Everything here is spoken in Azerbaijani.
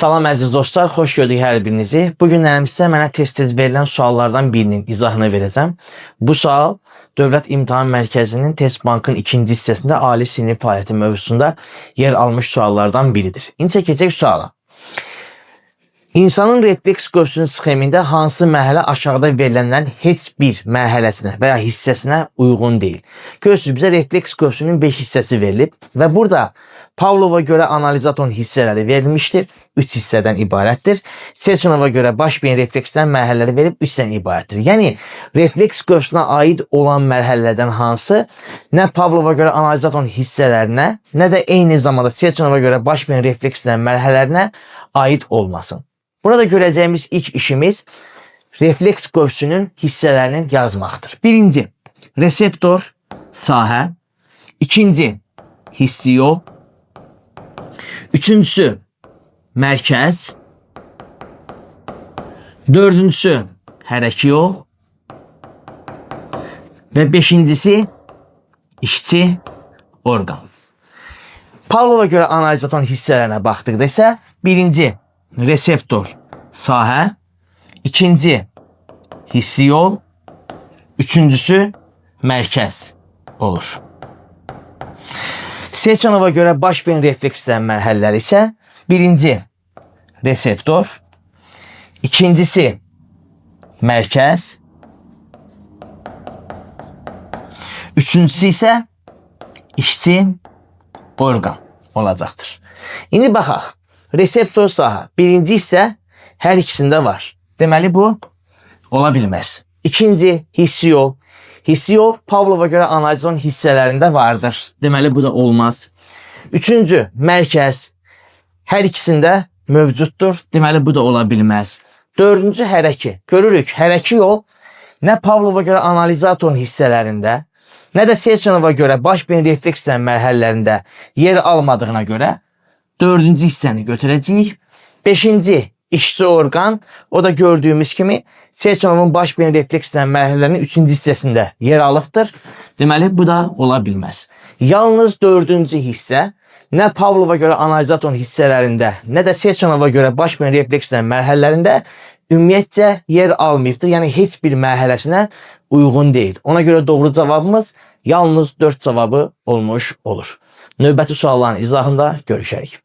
Salam əziz dostlar, xoş gördük hər birinizi. Bugün sizə mənə tez-tez verilən suallardan birinin izahını verəcəm. Bu sual Dövlət İmtahan Mərkəzinin Test Bankın ikinci hissəsində ali sinif fəaliyyəti mövzusunda yer almış suallardan biridir. İncə keçək suala. İnsanın refleks qövsünün sxemində hansı mərhələ aşağıda verilənlərin heç bir mərhələsinə və ya hissəsinə uyğun deyil? Görürsünüz, bizə refleks qövsünün 5 hissəsi verilib və burada Pavlova görə analizatorun hissələri verilmişdir. 3 hissədən ibarətdir. Sechonova görə baş beyin reflekslərin mərhələləri verib 3 hissədən ibarətdir. Yəni, refleks qövsünə aid olan mərhələlərdən hansı nə Pavlova görə analizatorun hissələrinə, nə də eyni zamanda Sechonova görə baş beyin reflekslərin mərhələlərinə aid olmasın. Burada görəcəyimiz ilk işimiz refleks qövsünün hissələrini yazmaqdır. Birinci, reseptor sahə. İkinci, hissi yol. Üçüncüsü, mərkəz. Dördüncüsü, hərəki yol. Və beşincisi, işçi orqan. Pavlova görə analizatorun hissələrinə baxdıqda isə birinci, reseptor sahə, ikinci hissi yol, üçüncüsü mərkəz olur. Sechonova görə baş beyin reflekslərin mərhələləri isə birinci reseptor, ikincisi mərkəz, üçüncüsü isə işçi orqan olacaqdır. İndi baxaq. Reseptor sahə. Birinci hissə hər ikisində var. Deməli bu ola bilməz. İkinci hissi yol. Hissi yol Pavlova görə analizatorun hissələrində vardır. Deməli bu da olmaz. Üçüncü mərkəz. Hər ikisində mövcuddur. Deməli bu da ola bilməz. Dördüncü hərəki. Görürük hərəki yol nə Pavlova görə analizatorun hissələrində, nə də Sechonova görə baş beyin reflekslərin mərhələlərində yer almadığına görə dördüncü hissəni götürəcəyik. Beşinci işçi orqan, o da gördüyümüz kimi Sechonovun baş beyin reflekslərin mərhələlərinin üçüncü hissəsində yer alıbdır. Deməli bu da ola bilməz. Yalnız dördüncü hissə nə Pavlova görə analizatorun hissələrində, nə də Sechonova görə baş beyin reflekslərin mərhələlərində ümumiyyətcə yer almayıbdır. Yəni heç bir mərhələsinə uyğun deyil. Ona görə doğru cavabımız yalnız 4 cavabı olmuş olur. Növbəti sualların izahında görüşərik.